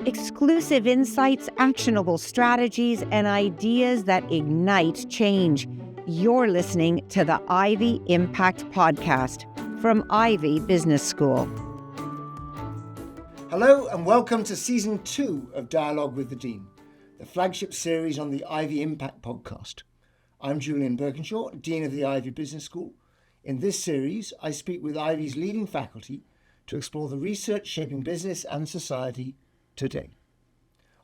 Exclusive insights, actionable strategies, and ideas that ignite change. You're listening to the Ivey Impact Podcast from Ivey Business School. Hello and welcome to Season 2 of Dialogue with the Dean, the flagship series on the Ivey Impact Podcast. I'm Julian Birkinshaw, Dean of the Ivey Business School. In this series, I speak with Ivey's leading faculty to explore the research shaping business and society today.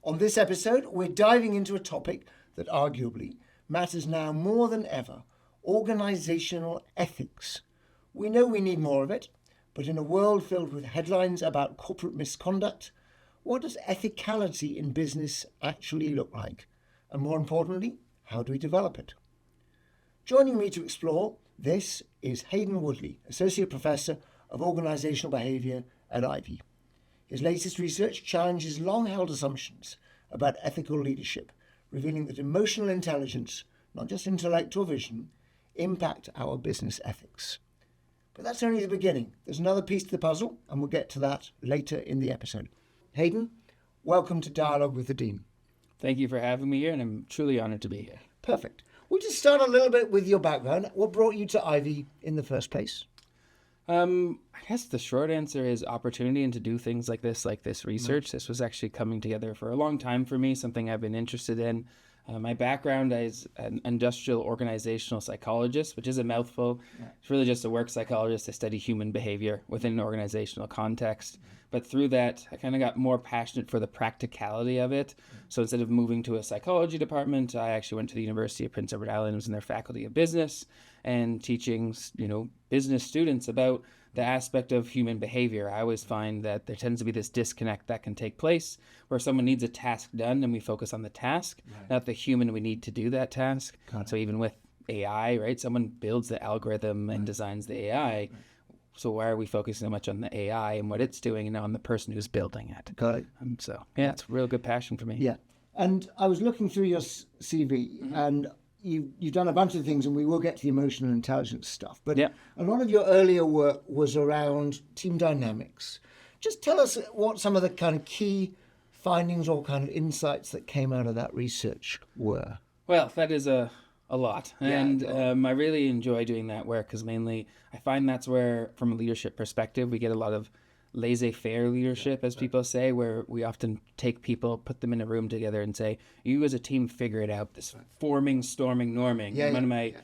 On this episode, we're diving into a topic that arguably matters now more than ever: organizational ethics. We know we need more of it, but in a world filled with headlines about corporate misconduct, what does ethicality in business actually look like? And more importantly, how do we develop it? Joining me to explore this is Hayden Woodley, Associate Professor of Organizational Behaviour at Ivey. His latest research challenges long-held assumptions about ethical leadership, revealing that emotional intelligence, not just intellect or vision, impact our business ethics. But that's only the beginning. There's another piece to the puzzle, and we'll get to that later in the episode. Hayden, welcome to Dialogue with the Dean. Thank you for having me here, and I'm truly honored to be here. Perfect. We'll just start a little bit with your background. What brought you to Ivey in the first place? I guess the short answer is opportunity, and to do things like this research. Right. This was actually coming together for a long time for me, something I've been interested in. My background is an industrial organizational psychologist, which is a mouthful. Yeah. It's really just a work psychologist. I study human behavior within an organizational context. But through that, I kind of got more passionate for the practicality of it. So instead of moving to a psychology department, I actually went to the University of Prince Edward Island, was in their faculty of business, and teaching, business students about the aspect of human behavior. I always find that there tends to be this disconnect that can take place where someone needs a task done and we focus on the task, not the human we need to do that task. So even with AI, right? Someone builds the algorithm and designs the AI. Right. So why are we focusing so much on the AI and what it's doing and not on the person who's building it? Got it. It's a real good passion for me. Yeah. And I was looking through your CV and you've done a bunch of things, and we will get to the emotional intelligence stuff. But a lot of your earlier work was around team dynamics. Just tell us what some of the kind of key findings or kind of insights that came out of that research were. Well, that is a lot. And I really enjoy doing that work because mainly I find that's where, from a leadership perspective, we get a lot of laissez-faire leadership, as people say, where we often take people, put them in a room together and say, you as a team figure it out, this forming, storming, norming. One of my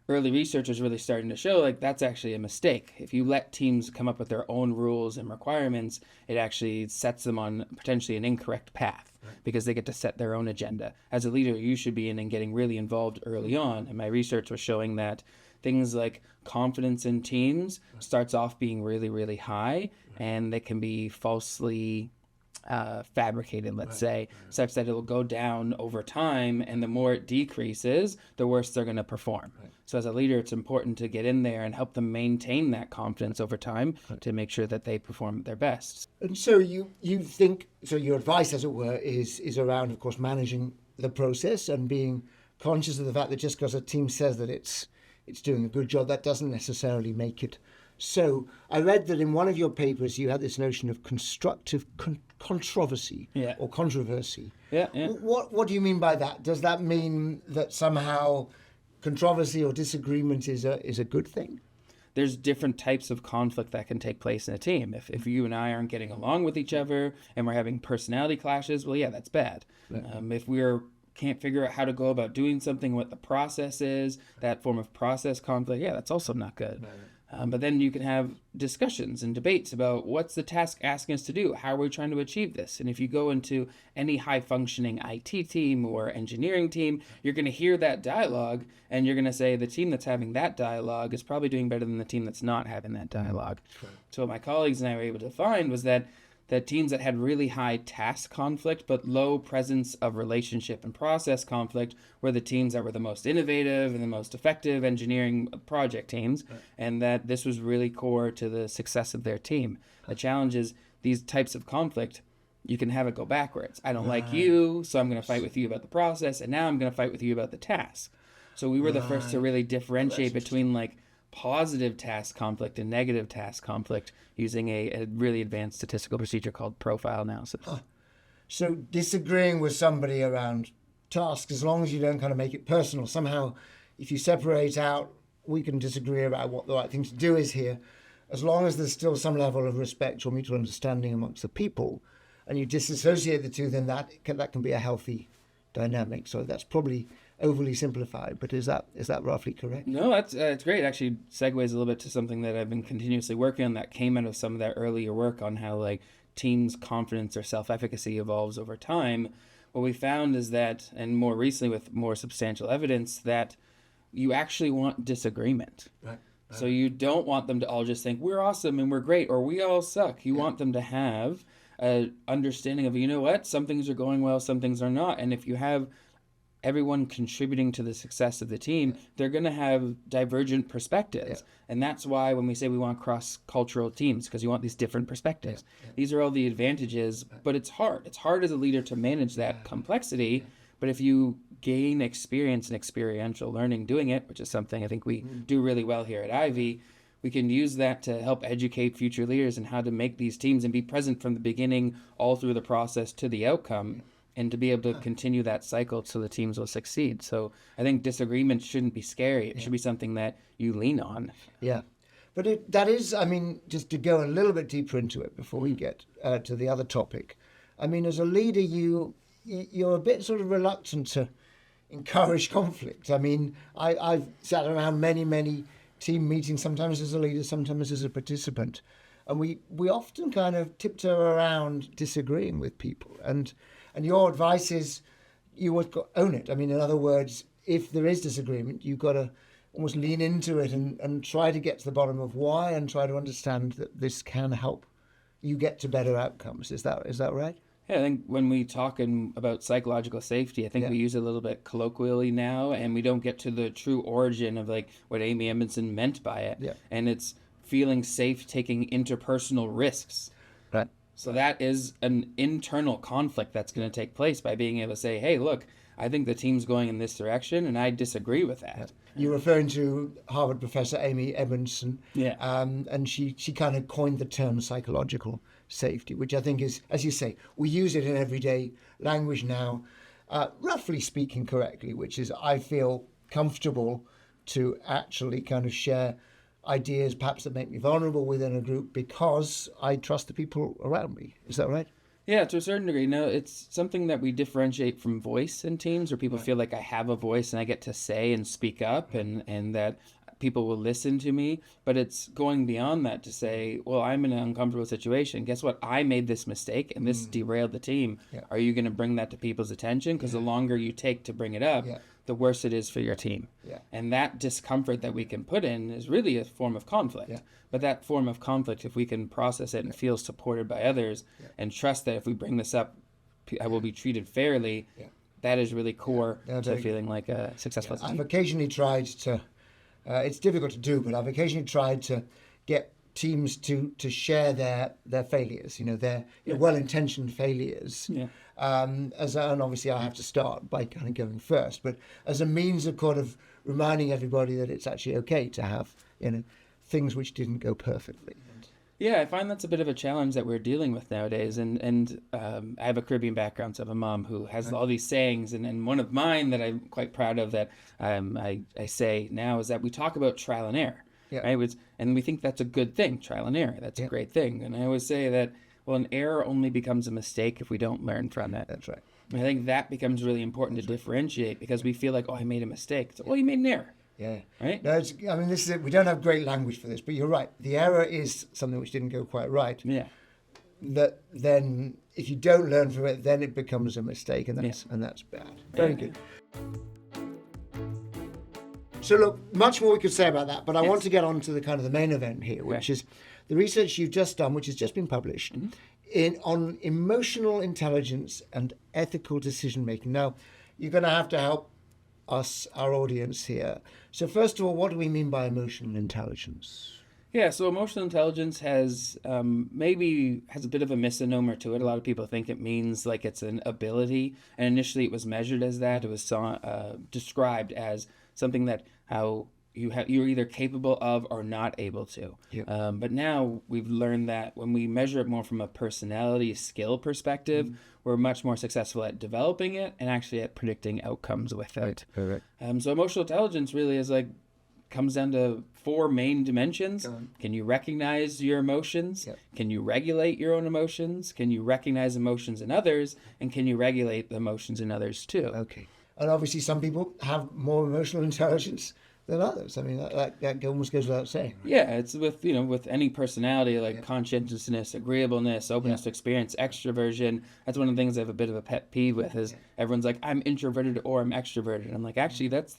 early research is really starting to show that's actually a mistake. If you let teams come up with their own rules and requirements, it actually sets them on potentially an incorrect path because they get to set their own agenda. As a leader, you should be in and getting really involved early on. And my research was showing that things like confidence in teams starts off being really, really high, and they can be falsely fabricated, let's say, such that it'll go down over time, and the more it decreases, the worse they're going to perform. So as a leader, it's important to get in there and help them maintain that confidence over time to make sure that they perform at their best. And so you think, so your advice, as it were, is around, of course, managing the process and being conscious of the fact that just because a team says that it's doing a good job, that doesn't necessarily make it so. I read that in one of your papers you had this notion of constructive controversy or controversy. What do you mean by that? Does that mean that somehow controversy or disagreement is a good thing? There's different types of conflict that can take place in a team. If you and I aren't getting along with each other and we're having personality clashes, well, that's bad. If we're can't figure out how to go about doing something, what the process is, that form of process conflict, that's also not good. But then you can have discussions and debates about what's the task asking us to do, how are we trying to achieve this? And if you go into any high-functioning IT team or engineering team, you're going to hear that dialogue, and you're going to say the team that's having that dialogue is probably doing better than the team that's not having that dialogue. So what my colleagues and I were able to find was that teams that had really high task conflict but low presence of relationship and process conflict were the teams that were the most innovative and the most effective engineering project teams, and that this was really core to the success of their team. The challenge is these types of conflict, you can have it go backwards. I don't like you, so I'm going to fight with you about the process, and now I'm going to fight with you about the task. So we were the first to really differentiate between positive task conflict and negative task conflict using a really advanced statistical procedure called profile analysis. So disagreeing with somebody around tasks, as long as you don't kind of make it personal, somehow if you separate out, we can disagree about what the right thing to do is here, as long as there's still some level of respect or mutual understanding amongst the people, and you disassociate the two, then that can be a healthy dynamic. So that's probably overly simplified, but is that roughly correct? No, that's great. Actually, segues a little bit to something that I've been continuously working on that came out of some of that earlier work on how like teams' confidence or self-efficacy evolves over time. What we found is that, and more recently with more substantial evidence, that you actually want disagreement. Right. So you don't want them to all just think we're awesome and we're great or we all suck. You want them to have a understanding of, you know what, some things are going well, some things are not. And if you have everyone contributing to the success of the team, they're going to have divergent perspectives. And that's why when we say we want cross-cultural teams, because you want these different perspectives. These are all the advantages, but it's hard. It's hard as a leader to manage that complexity. But if you gain experience and experiential learning doing it, which is something I think we do really well here at Ivey, we can use that to help educate future leaders in how to make these teams and be present from the beginning all through the process to the outcome, and to be able to continue that cycle so the teams will succeed. So I think disagreement shouldn't be scary. It should be something that you lean on. Yeah. But that is, I mean, just to go a little bit deeper into it before we get to the other topic. I mean, as a leader, you're a bit sort of reluctant to encourage conflict. I mean, I've sat around many team meetings, sometimes as a leader, sometimes as a participant. And we often kind of tiptoe around disagreeing with people. And your advice is you would own it. I mean, in other words, if there is disagreement, you've got to almost lean into it and try to get to the bottom of why and try to understand that this can help you get to better outcomes. Is that right? Yeah, I think when we talk about psychological safety, I think we use it a little bit colloquially now, and we don't get to the true origin of like what Amy Edmondson meant by it. Yeah. And it's feeling safe taking interpersonal risks. Right. So that is an internal conflict that's going to take place by being able to say, hey, look, I think the team's going in this direction, and I disagree with that. You're referring to Harvard professor Amy Edmondson. Yeah. And she kind of coined the term psychological safety, which I think is, as you say, we use it in everyday language now, roughly speaking correctly, which is I feel comfortable to actually kind of share ideas perhaps that make me vulnerable within a group because I trust the people around me. Is that right? Yeah, to a certain degree. No, it's something that we differentiate from voice in teams, where people feel like I have a voice and I get to say and speak up and that people will listen to me. But it's going beyond that to say, well, I'm in an uncomfortable situation. Guess what? I made this mistake and this derailed the team. Yeah. Are you going to bring that to people's attention? Because the longer you take to bring it up, the worse it is for your team. Yeah. And that discomfort that we can put in is really a form of conflict. Yeah. But that form of conflict, if we can process it and feel supported by others and trust that if we bring this up, I will be treated fairly, that is really core to feeling like a successful team. I've occasionally tried to, it's difficult to do, but I've occasionally tried to get teams to share their failures, their well-intentioned failures. Yeah. And obviously I have to start by kind of going first, but as a means of kind of reminding everybody that it's actually okay to have, things which didn't go perfectly. Yeah, I find that's a bit of a challenge that we're dealing with nowadays. And I have a Caribbean background, so I have a mom who has all these sayings. And one of mine that I'm quite proud of that I say now is that we talk about trial and error. Yeah. Right? And we think that's a good thing, trial and error. That's a great thing. And I always say that, well, an error only becomes a mistake if we don't learn from it. That's right. And I think that becomes really important to differentiate because we feel like, oh, I made a mistake. So, well, you made an error. Yeah. Right? No, this is we don't have great language for this, but you're right. The error is something which didn't go quite right. Yeah. That then, if you don't learn from it, then it becomes a mistake, and that's bad. Very good. So look, much more we could say about that, but I want to get on to the kind of the main event here, which is the research you've just done, which has just been published, on emotional intelligence and ethical decision making. Now, you're going to help us, our audience here. So first of all, what do we mean by emotional intelligence? Yeah, so emotional intelligence has maybe has a bit of a misnomer to it. A lot of people think it means like it's an ability, and initially it was measured as that. It was described as something that how you're either capable of or not able to. Yep. But now we've learned that when we measure it more from a personality skill perspective, we're much more successful at developing it and actually at predicting outcomes with it. Correct. So emotional intelligence really is comes down to 4 main dimensions. Can you recognize your emotions? Yep. Can you regulate your own emotions? Can you recognize emotions in others? And can you regulate the emotions in others too? Okay. And obviously some people have more emotional intelligence than others. I mean, that almost goes without saying. Yeah, it's with any personality, conscientiousness, agreeableness, openness to experience, extroversion. That's one of the things I have a bit of a pet peeve with is everyone's like, I'm introverted or I'm extroverted. I'm like, actually, it's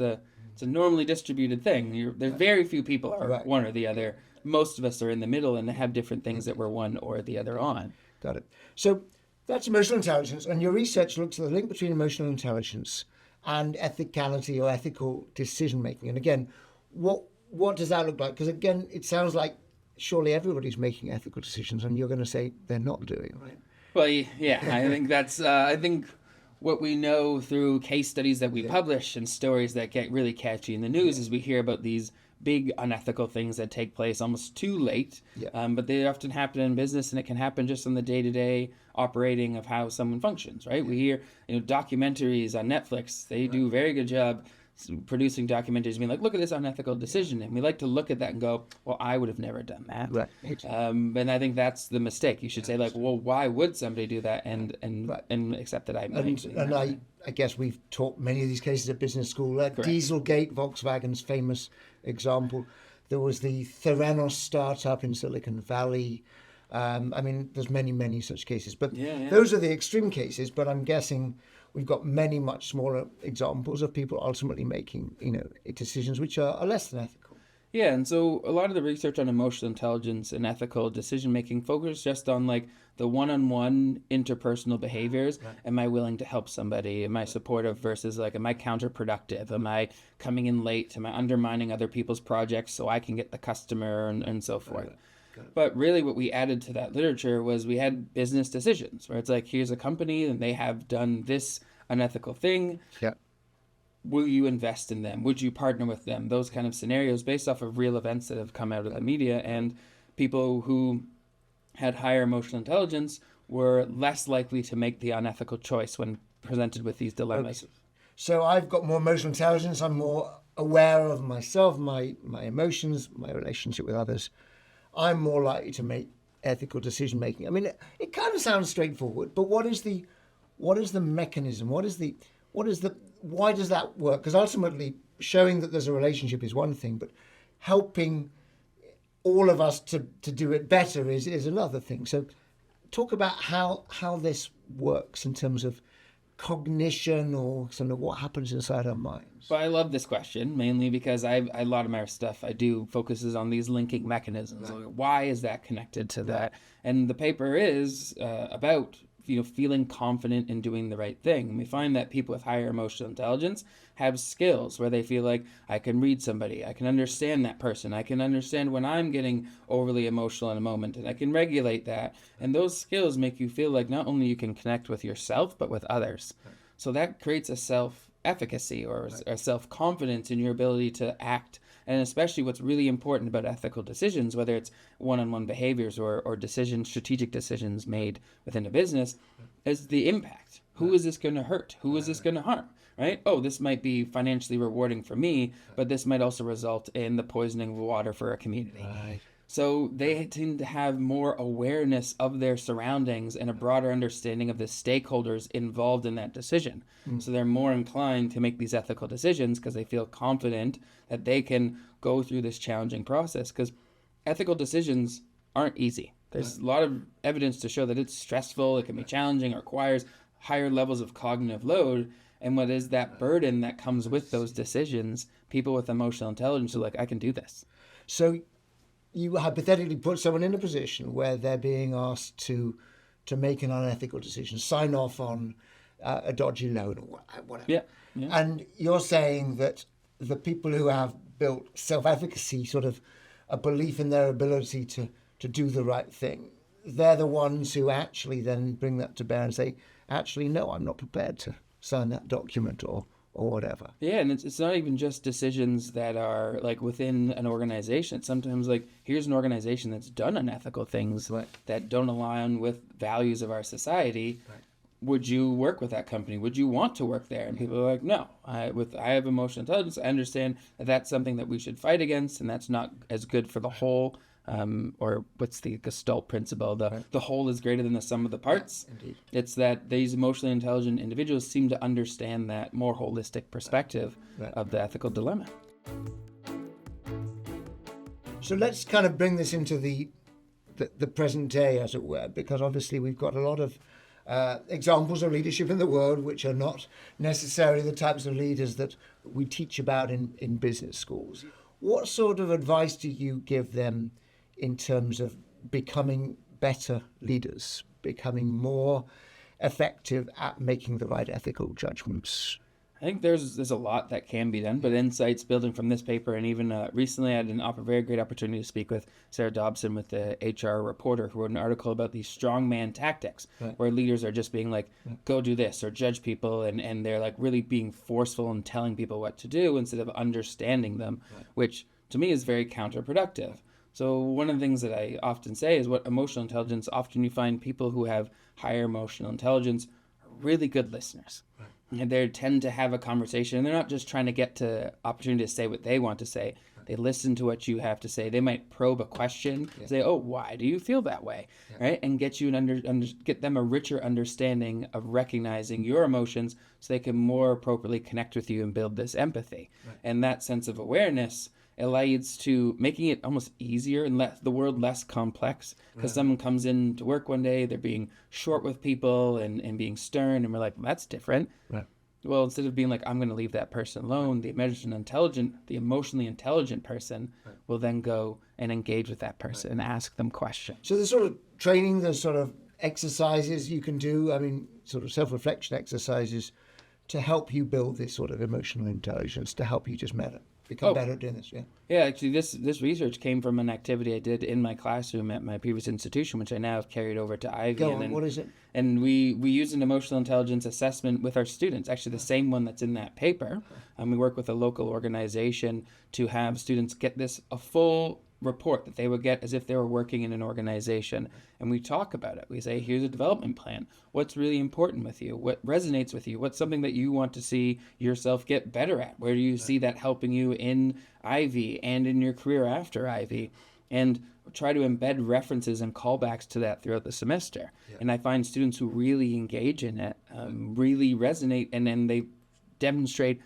a normally distributed thing. There's very few people are one or the other. Most of us are in the middle and have different things that we're one or the other on. Got it. So that's emotional intelligence, and your research looks at the link between emotional intelligence and ethicality or ethical decision making. And again, what does that look like? Because again, it sounds like surely everybody's making ethical decisions, and you're going to say they're not doing, right? Well, yeah, I think that's what we know through case studies that we publish and stories that get really catchy in the news is we hear about these big unethical things that take place almost too late, but they often happen in business, and it can happen just on the day-to-day operating of how someone functions, right? We hear documentaries on Netflix. They do a very good job producing documentaries being like, look at this unethical decision, and we like to look at that and go, well, I would have never done that. Right. And I think that's the mistake. You should say well, why would somebody do that and accept that I might. And I guess we've taught many of these cases at business school. Dieselgate, Volkswagen's famous example. There was the Theranos startup in Silicon Valley. I mean, there's many such cases, but those are the extreme cases. But I'm guessing we've got many much smaller examples of people ultimately making, decisions which are less than ethical. Yeah, and so a lot of the research on emotional intelligence and ethical decision-making focuses just on the one-on-one interpersonal behaviors. Right. Am I willing to help somebody? Am I supportive versus am I counterproductive? Am I coming in late? Am I undermining other people's projects so I can get the customer and so forth? Right. But really what we added to that literature was we had business decisions where it's here's a company and they have done this unethical thing. Yeah. Will you invest in them? Would you partner with them? Those kind of scenarios based off of real events that have come out of the media, and people who had higher emotional intelligence were less likely to make the unethical choice when presented with these dilemmas. Okay. So I've got more emotional intelligence. I'm more aware of myself, my emotions, my relationship with others. I'm more likely to make ethical decision making. I mean, it kind of sounds straightforward, but what is the mechanism? Why does that work? Because ultimately, showing that there's a relationship is one thing, but helping all of us to do it better is another thing. So, talk about how this works in terms of cognition or sort of what happens inside our minds. Well, I love this question mainly because a lot of my stuff I do focuses on these linking mechanisms. Right. Why is that connected to that? And the paper is about feeling confident in doing the right thing. And we find that people with higher emotional intelligence have skills where they feel like I can read somebody, I can understand that person, I can understand when I'm getting overly emotional in a moment, and I can regulate that. And those skills make you feel like not only you can connect with yourself, but with others. So that creates a self-efficacy or a self-confidence in your ability to act. And especially what's really important about ethical decisions, whether it's one-on-one behaviors or strategic decisions made within a business, is the impact. Who is this going to hurt? Who is this going to harm? Right? Oh, this might be financially rewarding for me, but this might also result in the poisoning of water for a community. Right. So they tend to have more awareness of their surroundings and a broader understanding of the stakeholders involved in that decision. So they're more inclined to make these ethical decisions because they feel confident that they can go through this challenging process, because ethical decisions aren't easy. There's a lot of evidence to show that it's stressful, it can be challenging, it requires higher levels of cognitive load. And what is that burden that comes with those decisions? People with emotional intelligence are like, I can do this. So you hypothetically put someone in a position where they're being asked to make an unethical decision, sign off on a dodgy loan or whatever. Yeah. And you're saying that the people who have built self-efficacy, sort of a belief in their ability to do the right thing, they're the ones who actually then bring that to bear and say, actually, no, I'm not prepared to sign that document or or whatever. Yeah, and it's not even just decisions that are like within an organization. It's sometimes like, here's an organization that's done unethical things that don't align with values of our society. Right. Would you work with that company? Would you want to work there? And people are like, no. I have emotional intelligence. I understand that that's something that we should fight against, and that's not as good for the whole. Or what's the Gestalt principle? The whole is greater than the sum of the parts. Yeah, indeed. It's that these emotionally intelligent individuals seem to understand that more holistic perspective of the ethical dilemma. So let's kind of bring this into the present day, as it were, because obviously we've got a lot of examples of leadership in the world which are not necessarily the types of leaders that we teach about in business schools. What sort of advice do you give them in terms of becoming better leaders, becoming more effective at making the right ethical judgments? I think there's a lot that can be done, but insights building from this paper, and even recently I had a very great opportunity to speak with Sarah Dobson, with the HR Reporter, who wrote an article about these strongman tactics, where leaders are just being like, go do this, or judge people, and they're like really being forceful and telling people what to do instead of understanding them, which to me is very counterproductive. So one of the things that I often say is, what emotional intelligence, often you find people who have higher emotional intelligence are really good listeners. And they tend to have a conversation, and they're not just trying to get to opportunity to say what they want to say. They listen to what you have to say. They might probe a question, say, "Oh, why do you feel that way?" Right, and get you get them a richer understanding of recognizing your emotions, so they can more appropriately connect with you and build this empathy. And that sense of awareness, it leads to making it almost easier and the world less complex, because someone comes in to work one day, they're being short with people and being stern, and we're like, well, that's different. Right. Well, instead of being like, I'm going to leave that person alone, the emotionally intelligent person will then go and engage with that person and ask them questions. So there's sort of training, there's sort of exercises you can do, sort of self-reflection exercises to help you build this sort of emotional intelligence, to help you just become better at doing this, Yeah, actually, this research came from an activity I did in my classroom at my previous institution, which I now have carried over to Ivey. Go on, what is it? And we use an emotional intelligence assessment with our students, actually the same one that's in that paper. We work with a local organization to have students get a full report that they would get as if they were working in an organization, and we talk about it. We say, here's a development plan. What's really important with you? What resonates with you? What's something that you want to see yourself get better at? Where do you see that helping you in Ivey and in your career after Ivey? And try to embed references and callbacks to that throughout the semester. And I find students who really engage in it really resonate, and then they demonstrate,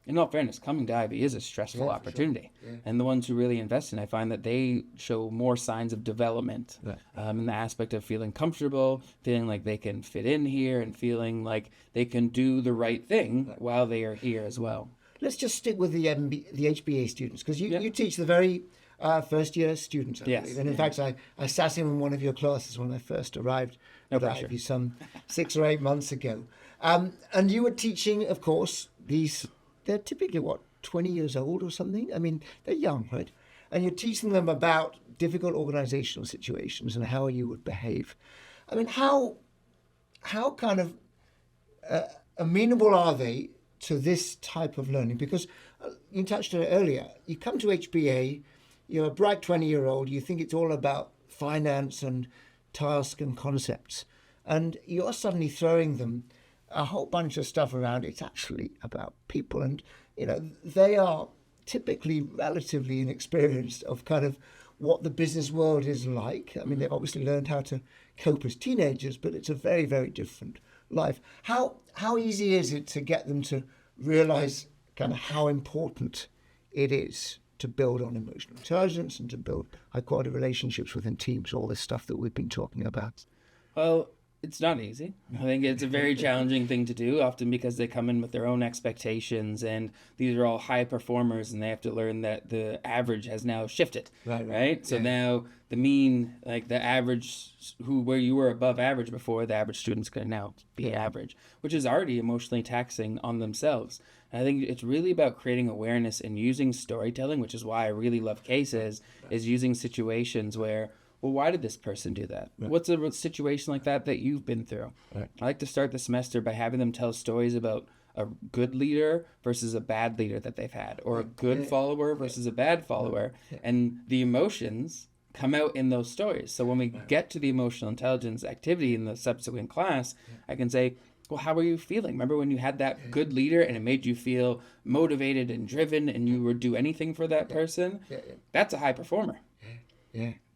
in all fairness, coming to Ivey is a stressful opportunity. Sure. And the ones who really invest in it, I find that they show more signs of development in the aspect of feeling comfortable, feeling like they can fit in here, and feeling like they can do the right thing while they are here as well. Let's just stick with the HBA students, because you teach the very first-year students, I believe. And in fact, I sat in one of your classes when I first arrived at Ivey some 6 or 8 months ago. And you were teaching, of course, they're typically, 20 years old or something? They're young, right? And you're teaching them about difficult organizational situations and how you would behave. How kind of amenable are they to this type of learning? Because you touched on it earlier. You come to HBA, you're a bright 20-year-old, you think it's all about finance and task and concepts, and you're suddenly throwing them a whole bunch of stuff around. It's actually about people, and they are typically relatively inexperienced of kind of what the business world is like. They've obviously learned how to cope as teenagers, but it's a very, very different life. How easy is it to get them to realize kind of how important it is to build on emotional intelligence and to build high quality relationships within teams, all this stuff that we've been talking about? Well, it's not easy. I think it's a very challenging thing to do, often because they come in with their own expectations, and these are all high performers, and they have to learn that the average has now shifted, right? So now the mean, like the average, where you were above average before, the average student's going to now be average, which is already emotionally taxing on themselves. And I think it's really about creating awareness and using storytelling, which is why I really love cases, is using situations where, well, why did this person do that? What's a situation like that you've been through? I like to start the semester by having them tell stories about a good leader versus a bad leader that they've had, or a good follower versus a bad follower. And the emotions come out in those stories. So when we get to the emotional intelligence activity in the subsequent class, I can say, well, how were you feeling? Remember when you had that good leader and it made you feel motivated and driven and you would do anything for that person? That's a high performer.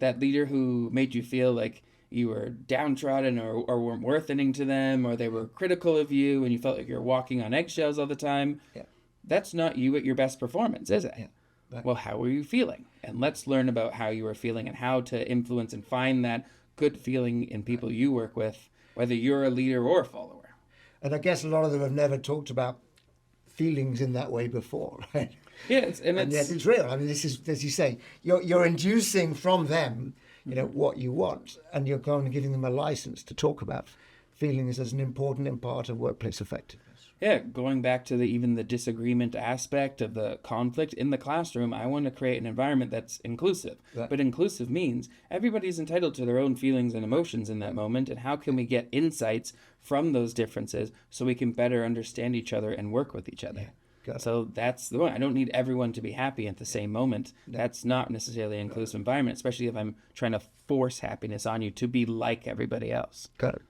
That leader who made you feel like you were downtrodden or weren't worth anything to them, or they were critical of you and you felt like you're walking on eggshells all the time. That's not you at your best performance, is it? Well, how were you feeling? And let's learn about how you were feeling and how to influence and find that good feeling in people you work with, whether you're a leader or a follower. And I guess a lot of them have never talked about feelings in that way before, right? Yes, and yet it's real. I mean, this is, as you say, you're inducing from them, what you want, and you're going and giving them a license to talk about feelings as an important part of workplace effectiveness. Yeah, going back to even the disagreement aspect of the conflict in the classroom, I want to create an environment that's inclusive. But inclusive means everybody's entitled to their own feelings and emotions in that moment, and how can we get insights from those differences so we can better understand each other and work with each other. So that's the one. I don't need everyone to be happy at the same moment. That's not necessarily an inclusive environment, especially if I'm trying to force happiness on you to be like everybody else. Got it.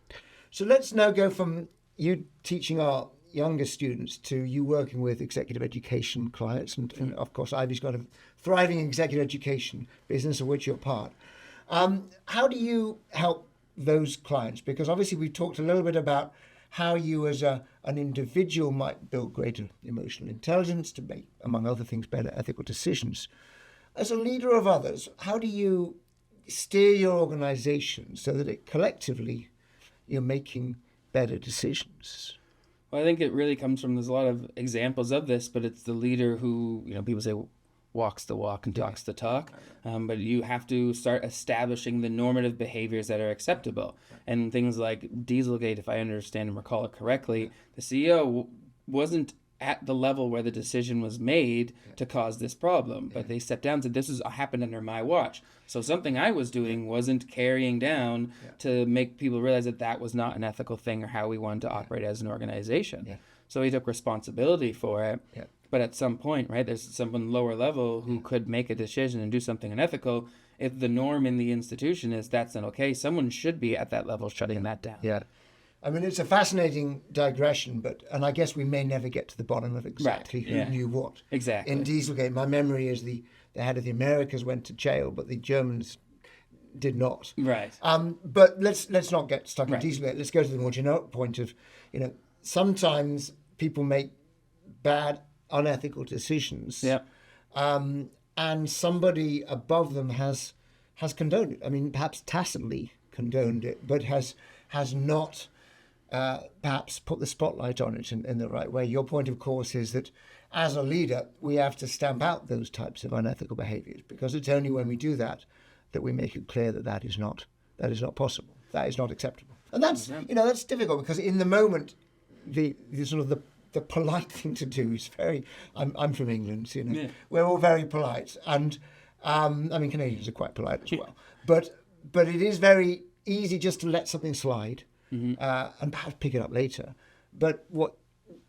So let's now go from you teaching our younger students to you working with executive education clients. And of course, Ivey's got a thriving executive education business of which you're part. How do you help those clients? Because obviously we've talked a little bit about how you as an individual might build greater emotional intelligence to make, among other things, better ethical decisions. As a leader of others, how do you steer your organization so that it collectively you're making better decisions? Well, I think it really comes from, there's a lot of examples of this, but it's the leader who, people say walks the walk and talks the talk. But you have to start establishing the normative behaviors that are acceptable. And things like Dieselgate, if I understand and recall it correctly, the CEO wasn't at the level where the decision was made to cause this problem, but they stepped down and said, this has happened under my watch. So something I was doing wasn't carrying down to make people realize that that was not an ethical thing or how we wanted to operate as an organization. So he took responsibility for it. But at some point, right, there's someone lower level who could make a decision and do something unethical. If the norm in the institution is that's not okay, someone should be at that level shutting that down. I mean, it's a fascinating digression, and I guess we may never get to the bottom of exactly who knew what. Exactly. In Dieselgate, my memory is the head of the Americas went to jail, but the Germans did not. Right. But let's not get stuck in Dieselgate. Let's go to the more generic point of, sometimes people make bad, unethical decisions. And somebody above them has condoned it. I mean, perhaps tacitly condoned it, but has not perhaps put the spotlight on it in the right way. Your point, of course, is that as a leader, we have to stamp out those types of unethical behaviors, because it's only when we do that we make it clear that is not possible. That is not acceptable. And that's that's difficult, because in the moment, the sort of the polite thing to do is I'm from England, we're all very polite, and Canadians are quite polite as well. But it is very easy just to let something slide, and perhaps pick it up later. But what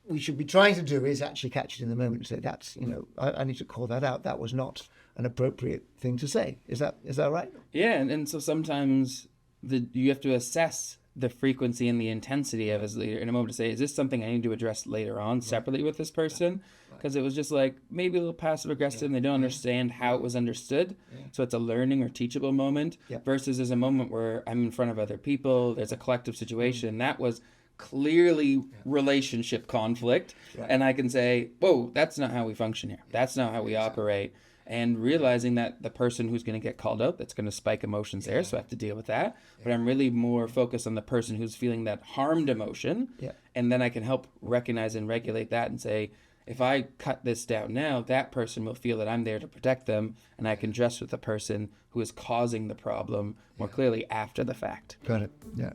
we should be trying to do is actually catch it in the moment and say, that's, I need to call that out. That was not an appropriate thing to say. Is that right? Yeah, and so sometimes you have to assess the frequency and the intensity of his leader in a moment to say, is this something I need to address later on separately with this person? Because it was just like maybe a little passive aggressive and they don't understand how it was understood. So it's a learning or teachable moment versus there's a moment where I'm in front of other people, there's a collective situation. That was clearly relationship conflict. And I can say, whoa, that's not how we function here. That's not how we operate. And realizing that the person who's going to get called out, that's going to spike emotions there, so I have to deal with that. But I'm really more focused on the person who's feeling that harmed emotion. And then I can help recognize and regulate that and say, if I cut this down now, that person will feel that I'm there to protect them, and I can address with the person who is causing the problem more clearly after the fact. Got it. Yeah.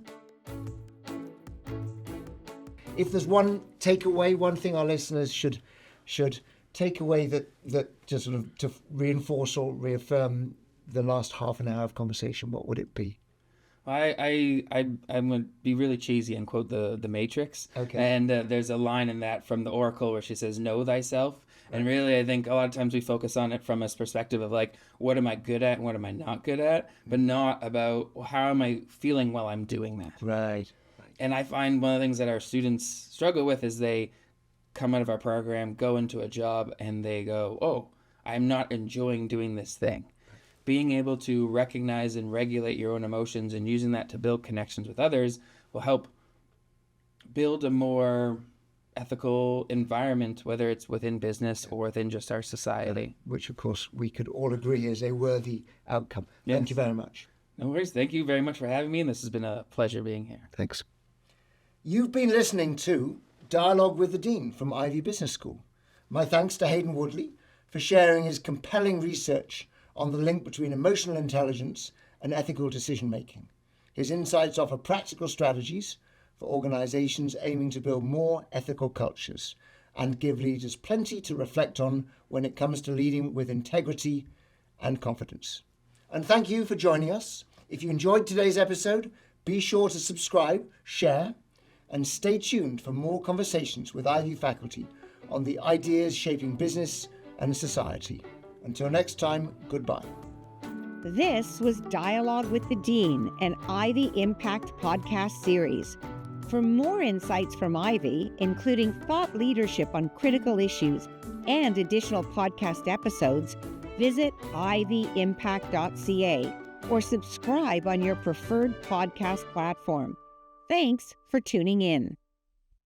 If there's one takeaway, one thing our listeners should take away that just sort of to reinforce or reaffirm the last half an hour of conversation, what would it be? I'm going to be really cheesy and quote the Matrix. Okay. And there's a line in that from the Oracle where she says, "Know thyself." Right. And really, I think a lot of times we focus on it from a perspective of like, what am I good at and what am I not good at, but not about how am I feeling while I'm doing that. Right. And I find one of the things that our students struggle with is they come out of our program, go into a job, and they go, "Oh, I'm not enjoying doing this thing." Being able to recognize and regulate your own emotions and using that to build connections with others will help build a more ethical environment, whether it's within business or within just our society. Which, of course, we could all agree is a worthy outcome. Yes. Thank you very much. No worries. Thank you very much for having me, and this has been a pleasure being here. Thanks. You've been listening to Dialogue with the Dean from Ivey Business School. My thanks to Hayden Woodley for sharing his compelling research on the link between emotional intelligence and ethical decision-making. His insights offer practical strategies for organizations aiming to build more ethical cultures and give leaders plenty to reflect on when it comes to leading with integrity and confidence. And thank you for joining us. If you enjoyed today's episode, be sure to subscribe, share, and stay tuned for more conversations with Ivey faculty on the ideas shaping business and society. Until next time, goodbye. This was Dialogue with the Dean, an Ivey Impact podcast series. For more insights from Ivey, including thought leadership on critical issues and additional podcast episodes, visit ivyimpact.ca or subscribe on your preferred podcast platform. Thanks for tuning in.